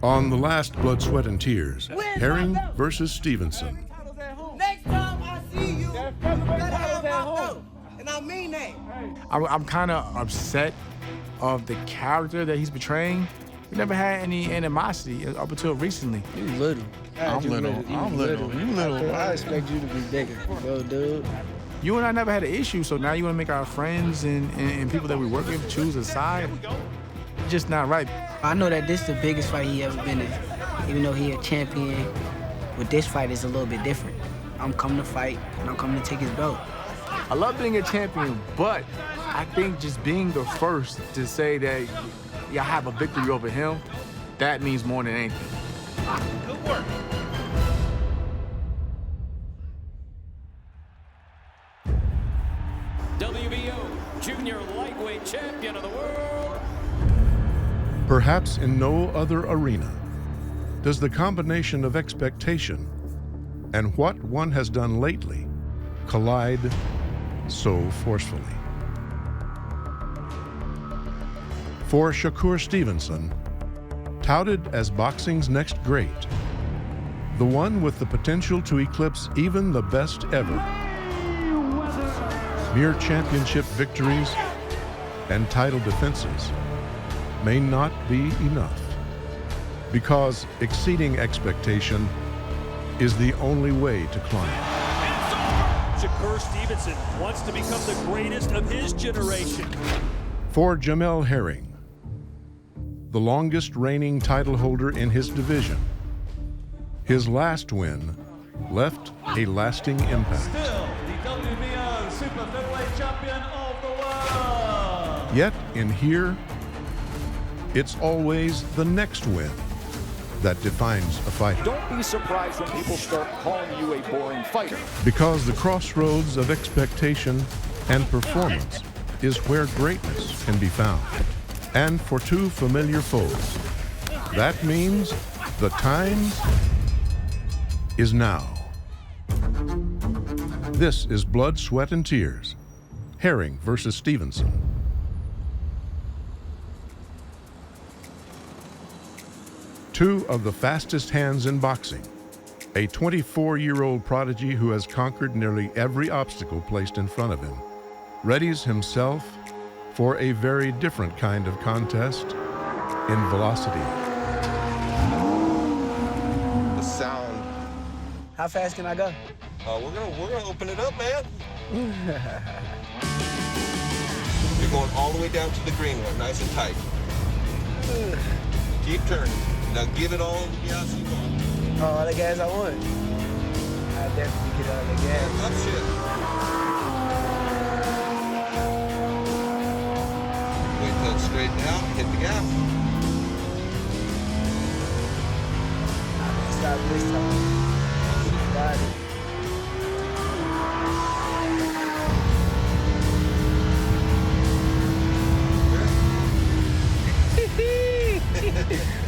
On the last Blood, Sweat, and Tears, Herring versus Stevenson. Next time I see you, you gotta have my vote. And I mean that. I'm kind of upset of the character that he's portraying. We never had any animosity up until recently. You little. I'm little. You little. I expect you to be bigger, bro, dude. You and I never had an issue, so now you want to make our friends and people that we work with choose a side? It's just not right. I know that this is the biggest fight he ever been in. Even though he a champion, with this fight it's a little bit different. I'm coming to fight, and I'm coming to take his belt. I love being a champion, but I think just being the first to say that y'all have a victory over him, that means more than anything. Good work. WBO Junior Lightweight Champion of the World. Perhaps in no other arena does the combination of expectation and what one has done lately collide so forcefully. For Shakur Stevenson, touted as boxing's next great, the one with the potential to eclipse even the best ever, mere championship victories and title defenses may not be enough, because exceeding expectation is the only way to climb. Shakur Stevenson wants to become the greatest of his generation. For Jamel Herring, the longest reigning title holder in his division, his last win left a lasting impact. Still the WBO Super-Featherweight Champion of the world. Yet in here, it's always the next win that defines a fighter. Don't be surprised when people start calling you a boring fighter. Because the crossroads of expectation and performance is where greatness can be found. And for two familiar foes, that means the time is now. This is Blood, Sweat, and Tears, Herring versus Stevenson. Two of the fastest hands in boxing, a 24-year-old prodigy who has conquered nearly every obstacle placed in front of him, readies himself for a very different kind of contest in velocity. The sound. How fast can I go? We're gonna open it up, man. You're going all the way down to the green one, nice and tight. Keep turning. Now give it all the gas you want. All the gas I want. I definitely get all the gas. Up shit. Wait till it's straightened out, hit the gas. Stop this time. Got it.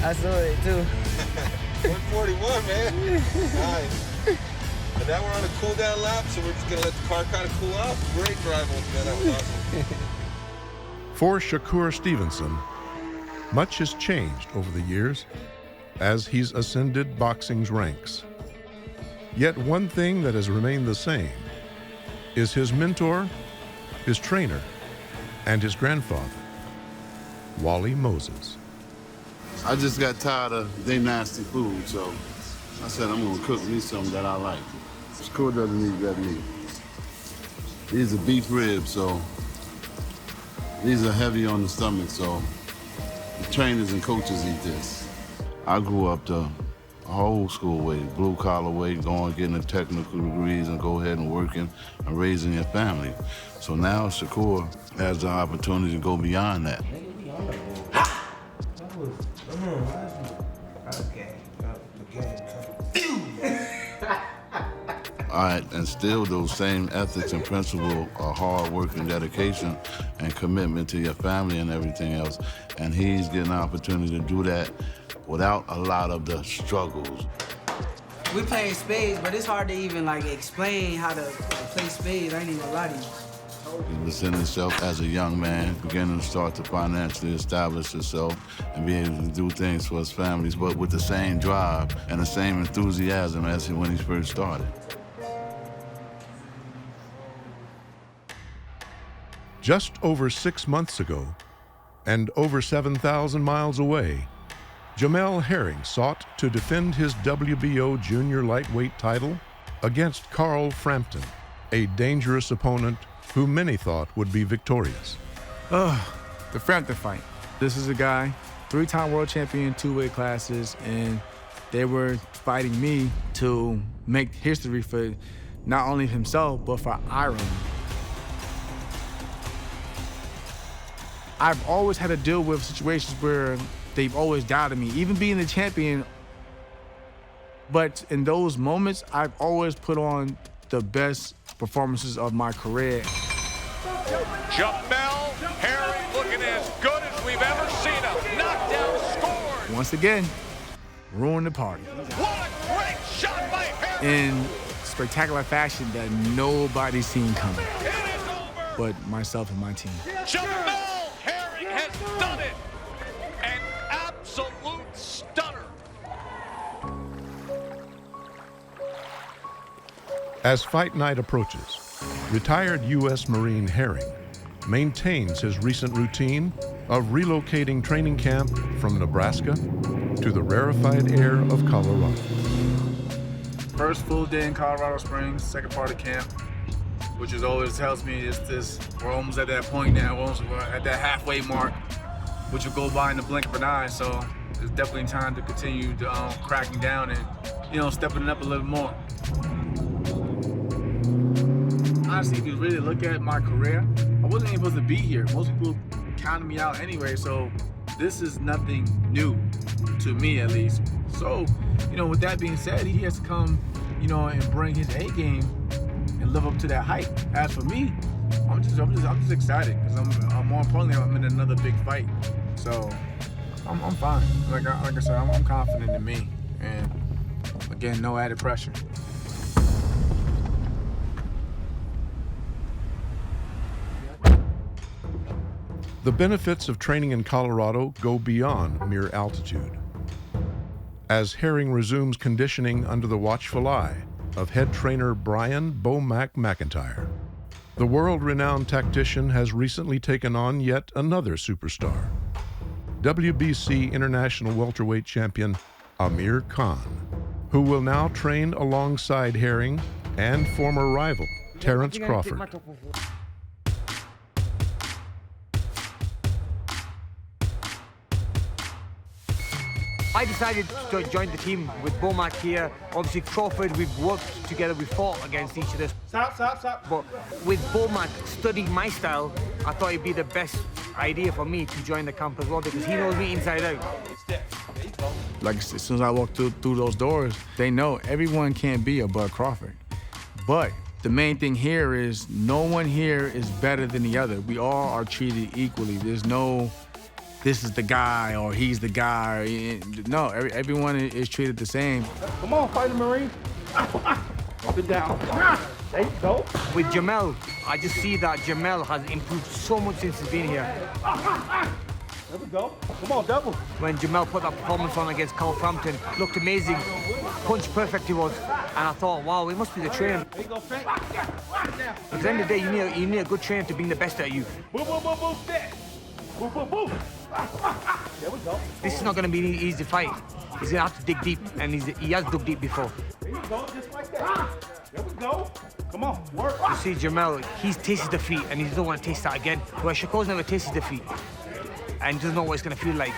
I saw it too. 141, man. Nice. And now we're on a cool down lap, so we're just gonna let the car kind of cool off. Great drive, man. That was awesome. For Shakur Stevenson, much has changed over the years as he's ascended boxing's ranks. Yet one thing that has remained the same is his mentor, his trainer, and his grandfather, Wally Moses. I just got tired of they nasty food, so I said I'm gonna cook me something that I like. Shakur doesn't eat red meat. These are beef ribs, so these are heavy on the stomach, so the trainers and coaches eat this. I grew up the old school way, blue collar way, going, getting the technical degrees and go ahead and working and raising your family. So now Shakur has the opportunity to go beyond that. All right, and still those same ethics and principles of hard work and dedication and commitment to your family and everything else. And he's getting an opportunity to do that without a lot of the struggles. We playing spades, but it's hard to even like explain how to play spades. I ain't even gonna lie to you. He presented himself as a young man, beginning to start to financially establish himself and be able to do things for his families, but with the same drive and the same enthusiasm as when he first started. Just over 6 months ago, and over 7,000 miles away, Jamel Herring sought to defend his WBO junior lightweight title against Carl Frampton, a dangerous opponent who many thought would be victorious. The Frampton fight. This is a guy, 3-time world champion, 2 weight classes, and they were fighting me to make history for not only himself, but for Ireland. I've always had to deal with situations where they've always doubted me, even being the champion. But in those moments, I've always put on the best performances of my career. Jamel Herring looking as good as we've ever seen him. Knockdown scored. Once again, ruined the party. What a great shot by Herring. In spectacular fashion that nobody's seen coming, but myself and my team. Jamel Herring has done it. An absolute stunner. As fight night approaches, retired U.S. Marine Herring maintains his recent routine of relocating training camp from Nebraska to the rarefied air of Colorado. First full day in Colorado Springs, second part of camp, which is always tells me we're almost at that point now, we're at that halfway mark, which will go by in the blink of an eye. So it's definitely time to continue to cracking down and stepping it up a little more. Honestly, if you really look at my career, I wasn't even supposed to be here. Most people counted me out anyway, so this is nothing new to me, at least. So, with that being said, he has to come, and bring his A game and live up to that hype. As for me, I'm just excited because I'm more importantly, I'm in another big fight. So I'm fine. Like I said, I'm confident in me, and again, no added pressure. The benefits of training in Colorado go beyond mere altitude. As Herring resumes conditioning under the watchful eye of head trainer Brian Bo-Mac McIntyre, the world-renowned tactician has recently taken on yet another superstar, WBC International Welterweight Champion Amir Khan, who will now train alongside Herring and former rival Terence Crawford. I decided to join the team with Bo-Mac here. Obviously, Crawford, we've worked together, we fought against each other. Stop. But with Bo-Mac studying my style, I thought it'd be the best idea for me to join the camp as well because he knows me inside out. Like as soon as I walk through those doors, they know everyone can't be a Bud Crawford. But the main thing here is no one here is better than the other. We all are treated equally. There's no, this is the guy or he's the guy. No, everyone is treated the same. Come on, fighter Marine. Up and down. There you go. With Jamel, I just see that Jamel has improved so much since he's been here. There we go. Come on, double. When Jamel put that performance on against Carl Frampton, looked amazing. Punch perfect he was. And I thought, wow, he must be the trainer. There you go, Frank. Because at the end of the day, you need a good trainer to bring the best out of you. Boom, boom, boom, boom, step. Boom, boom, boom. There we go. This is not going to be an easy fight. He's going to have to dig deep, and he has dug deep before. There you go, just like that. There we go. Come on, work. You see, Jamel, he's tasted defeat, and he doesn't want to taste that again. Where Shakur's never tasted defeat, and doesn't know what it's going to feel like.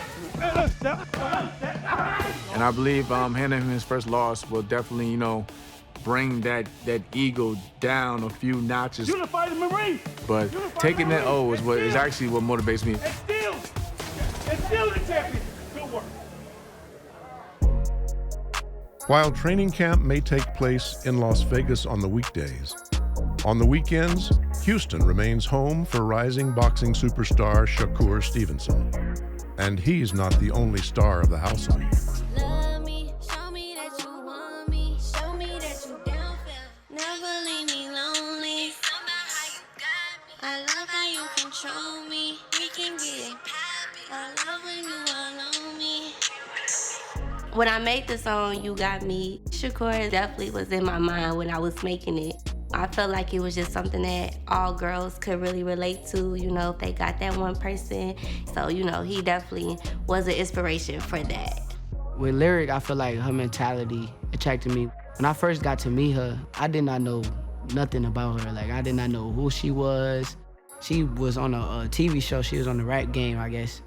And I believe handing him his first loss will definitely, bring that ego down a few notches. You're the fighter Marine. But taking that O is actually what motivates me. And still the champion. Good work. While training camp may take place in Las Vegas on the weekdays, on the weekends, Houston remains home for rising boxing superstar Shakur Stevenson. And he's not the only star of the household. Love me, show me that you want me, show me that you down for. Never leave me lonely. I Show me we can get it. I love when you all on me. When I made the song You Got Me, Shakur definitely was in my mind when I was making it. I felt like it was just something that all girls could really relate to, you know, if they got that one person. So, you know, he definitely was an inspiration for that. With Lyric, I feel like her mentality attracted me. When I first got to meet her, I did not know nothing about her. Like, I did not know who she was. She was on a TV show. She was on the Rap Game, I guess.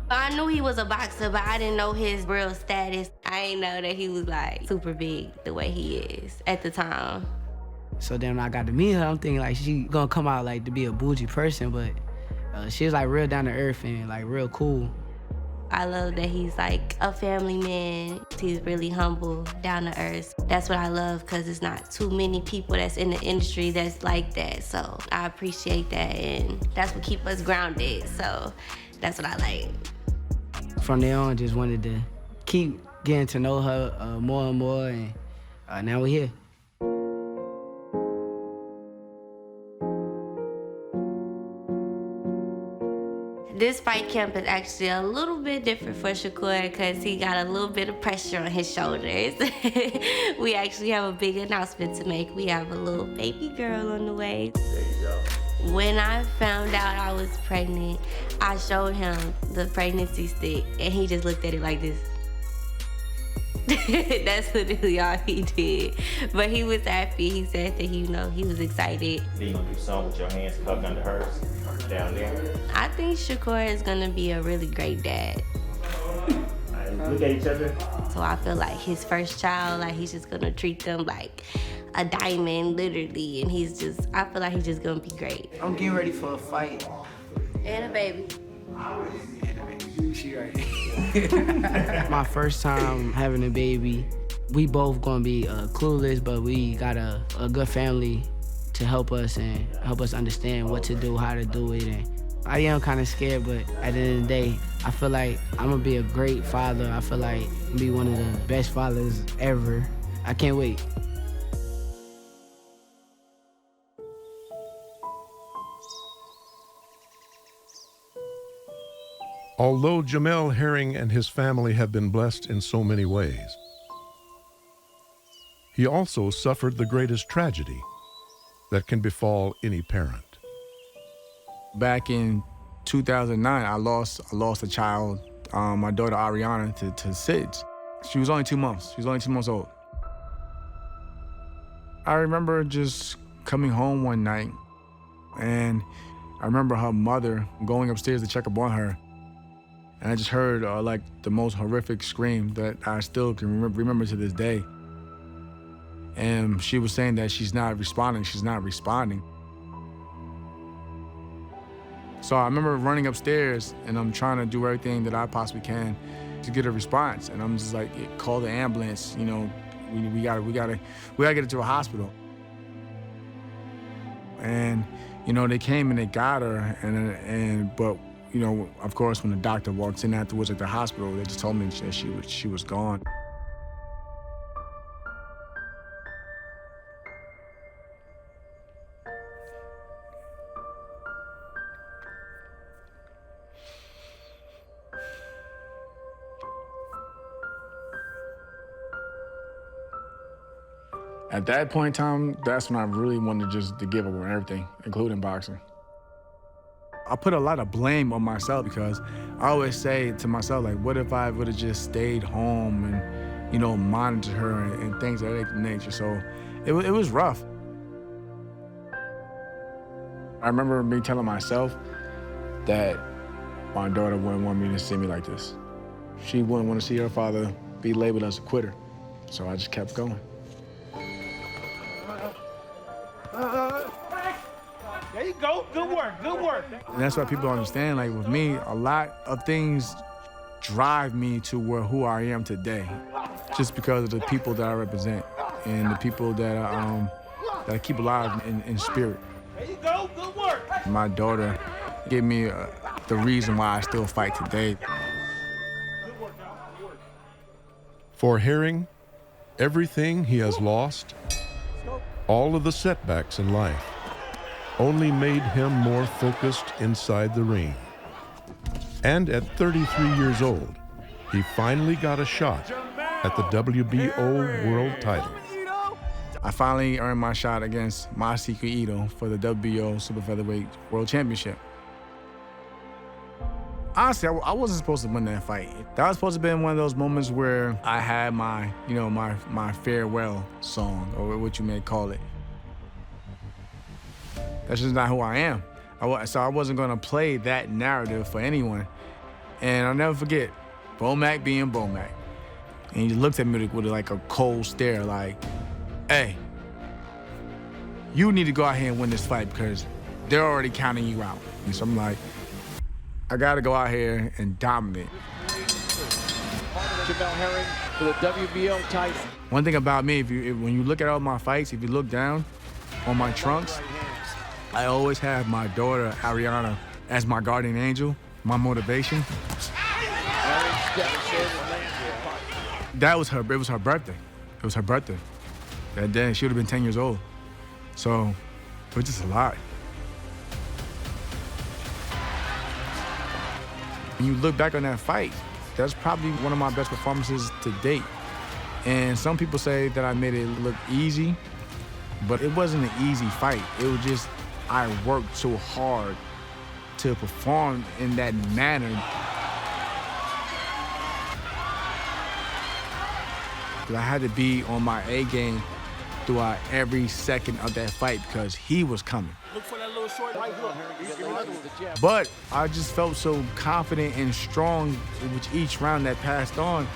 I knew he was a boxer, but I didn't know his real status. I didn't know that he was like super big the way he is at the time. So then when I got to meet her, I'm thinking like she gonna come out like to be a bougie person, but she was like real down to earth and like real cool. I love that he's like a family man. He's really humble, down to earth. That's what I love, because it's not too many people that's in the industry that's like that. So I appreciate that, and that's what keeps us grounded. So that's what I like. From there on, just wanted to keep getting to know her more and more, and now we're here. This fight camp is actually a little bit different for Shakur because he got a little bit of pressure on his shoulders. We actually have a big announcement to make. We have a little baby girl on the way. There you go. When I found out I was pregnant, I showed him the pregnancy stick, and he just looked at it like this. That's literally all he did. But he was happy. He said that he was excited. Then you gonna do something with your hands cupped under hers down there? I think Shakur is gonna be a really great dad. Look at each other. So I feel like his first child, like he's just gonna treat them like a diamond, literally, and I feel like he's just gonna be great. I'm getting ready for a fight. And a baby. She right. My first time having a baby. We both gonna be clueless, but we got a good family to help us and help us understand what to do, how to do it. And I am kind of scared, but at the end of the day, I feel like I'm gonna be a great father. I feel like I'm gonna be one of the best fathers ever. I can't wait. Although Jamel Herring and his family have been blessed in so many ways, he also suffered the greatest tragedy that can befall any parent. Back in 2009, I lost a child, my daughter Ariana, to SIDS. She was only 2 months. She was only 2 months old. I remember just coming home one night, and I remember her mother going upstairs to check up on her. And I just heard like the most horrific scream that I still can remember to this day. And she was saying that she's not responding. So I remember running upstairs, and I'm trying to do everything that I possibly can to get a response. And I'm just like, call the ambulance. You know, we gotta get her to a hospital. And you know, they came and they got her, but. You know, of course, when the doctor walked in afterwards at the hospital, they just told me that she was gone. At that point in time, that's when I really wanted just to give up on everything, including boxing. I put a lot of blame on myself because I always say to myself, like, what if I would have just stayed home and, you know, monitored her and things of that nature. So it was rough. I remember me telling myself that my daughter wouldn't want me to see me like this. She wouldn't want to see her father be labeled as a quitter. So I just kept going. There you go. Good work. Good work. And that's why people don't understand. Like with me, a lot of things drive me to who I am today, just because of the people that I represent and the people that I keep alive in spirit. There you go. Good work. My daughter gave me the reason why I still fight today. For Herring, everything he has lost, all of the setbacks in life, only made him more focused inside the ring. And at 33 years old, he finally got a shot at the WBO world title. I finally earned my shot against Masahiko Ito for the WBO Super-Featherweight World Championship. Honestly, I wasn't supposed to win that fight. That was supposed to be one of those moments where I had my, my farewell song, or what you may call it. That's just not who I am. So I wasn't gonna play that narrative for anyone. And I'll never forget, Bomac being Bomac. And he looked at me with like a cold stare, like, hey, you need to go out here and win this fight because they're already counting you out. And so I'm like, I gotta go out here and dominate. Jamel Herring for the WBO title. One thing about me, when you look at all my fights, if you look down on my trunks, I always have my daughter, Ariana, as my guardian angel, my motivation. That was her, it was her birthday. It was her birthday. That day, she would have been 10 years old. So, it was just a lot. When you look back on that fight, that's probably one of my best performances to date. And some people say that I made it look easy, but it wasn't an easy fight. It was just, I worked so hard to perform in that manner. I had to be on my A game throughout every second of that fight because he was coming. Look for that little short right hook. But I just felt so confident and strong with each round that passed on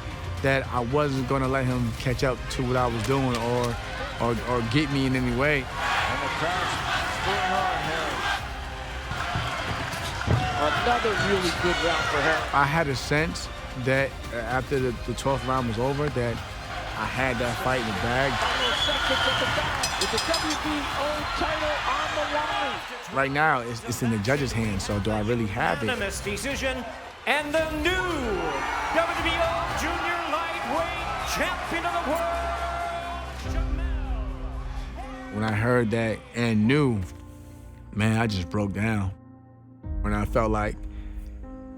that I wasn't gonna let him catch up to what I was doing or get me in any way. And the crowd's scoring hard, Herring. Another really good round for Herring. I had a sense that after the 12th round was over that I had that fight in the bag. With the WBO title on the line. Right now, it's in the judges' hands, so do I really have it? Unanimous decision, and the new WBO Junior Lightweight Champion of the World, Jamel. When I heard that and knew, man, I just broke down. When I felt like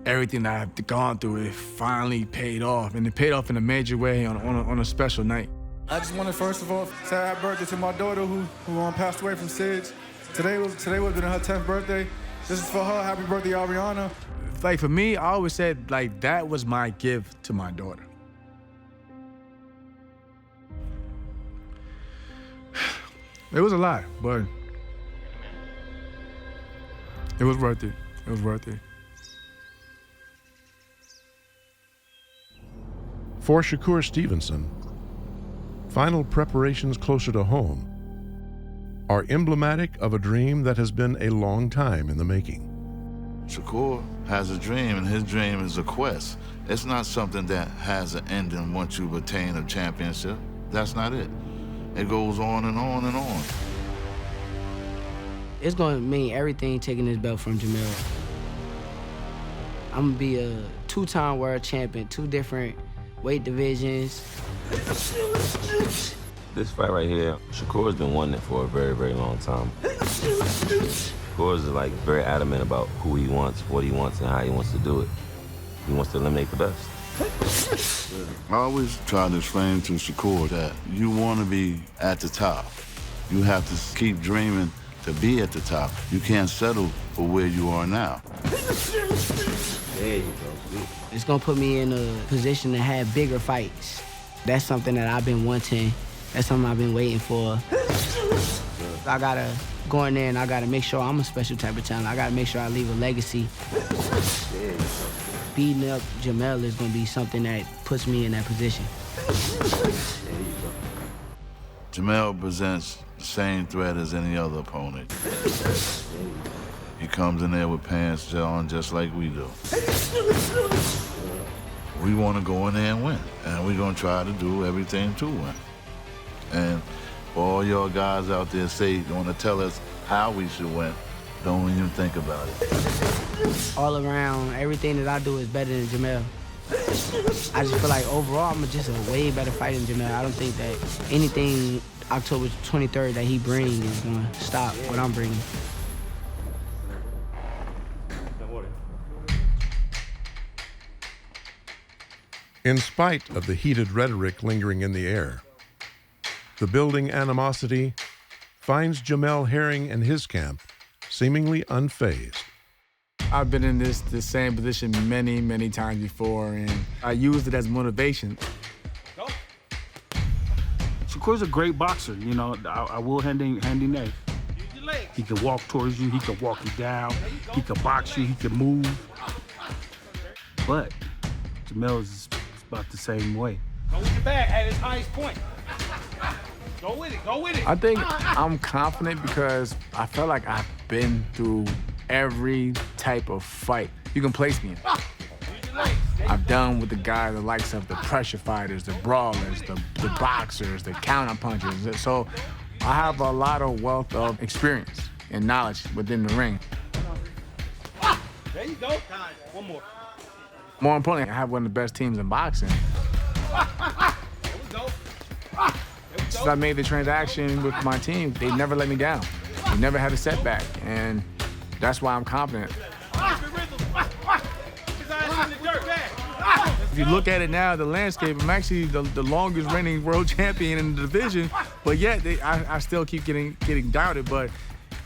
everything that I've gone through, it finally paid off, and it paid off in a major way on a special night. I just wanted, first of all, say happy birthday to my daughter who passed away from SIDS. Today would have been her 10th birthday. This is for her. Happy birthday, Ariana. Like, for me, I always said, like, that was my gift to my daughter. It was a lot, but it was worth it. It was worth it. For Shakur Stevenson, final preparations closer to home are emblematic of a dream that has been a long time in the making. Shakur has a dream, and his dream is a quest. It's not something that has an ending once you've attained a championship. That's not it. It goes on and on and on. It's going to mean everything taking this belt from Jamel. I'm going to be a two-time world champion, 2 different weight divisions. This fight right here, Shakur's been wanting it for a very, very long time. Shakur's like very adamant about who he wants, what he wants, and how he wants to do it. He wants to eliminate the best. I always try to explain to Shakur that you want to be at the top. You have to keep dreaming to be at the top. You can't settle for where you are now. There you go. It's gonna put me in a position to have bigger fights. That's something that I've been wanting. That's something I've been waiting for. I gotta go in there and I gotta make sure I'm a special type of talent. I gotta make sure I leave a legacy. Beating up Jamel is gonna be something that puts me in that position. Jamel presents the same threat as any other opponent. He comes in there with pants on just like we do. We want to go in there and win, and we're going to try to do everything to win. And for all y'all guys out there say you want to tell us how we should win, don't even think about it. All around, everything that I do is better than Jamel. I just feel like overall, I'm just a way better fighter than Jamel. I don't think that anything October 23rd that he brings is going to stop what I'm bringing. In spite of the heated rhetoric lingering in the air, the building animosity finds Jamel Herring and his camp seemingly unfazed. I've been in this same position many, many times before, and I used it as motivation. Shakur's a great boxer, you know. I will hand in knife. He can walk towards you, he can walk you down, he can box you, he can move. But Jamel is about the same way. Go with your bag at its highest point. Go with it, go with it. I think I'm confident because I feel like I've been through every type of fight you can place me in. I've done with the guy the likes of the pressure fighters, the brawlers, the boxers, the counter punchers. So I have a lot of wealth of experience and knowledge within the ring. There you go. One more. More importantly, I have one of the best teams in boxing. There we go. Since I made the transaction with my team, they never let me down. They never had a setback, and that's why I'm confident. If you look at it now, the landscape, I'm actually the longest reigning world champion in the division, but yet I still keep getting doubted. But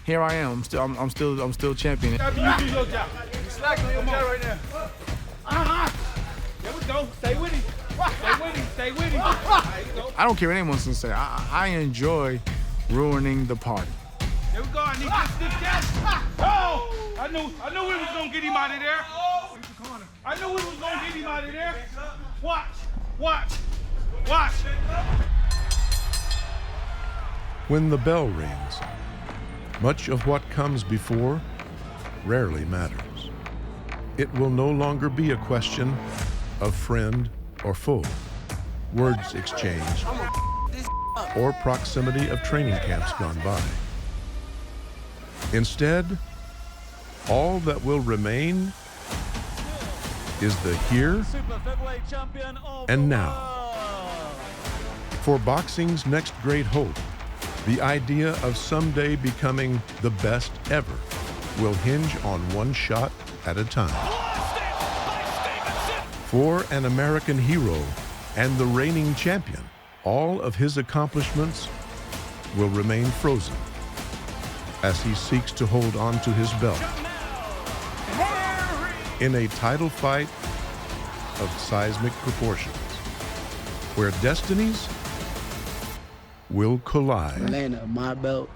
here I am. I'm still champion. You do your job. You slack on your job right now. There we go. Stay with him. Stay with him. Stay with him. I don't care what anyone's gonna say. I enjoy ruining the party. There we go. I need this stick down. Oh! I knew we was gonna get him out of there. I knew we was gonna get him out of there. Watch. Watch. Watch. When the bell rings, much of what comes before rarely matters. It will no longer be a question of friend or foe, words exchanged, or proximity of training camps gone by. Instead, all that will remain is the here and now. For boxing's next great hope, the idea of someday becoming the best ever will hinge on one shot at a time. For an American hero and the reigning champion, all of his accomplishments will remain frozen as he seeks to hold on to his belt in a title fight of seismic proportions, where destinies will collide. Atlanta, my belt.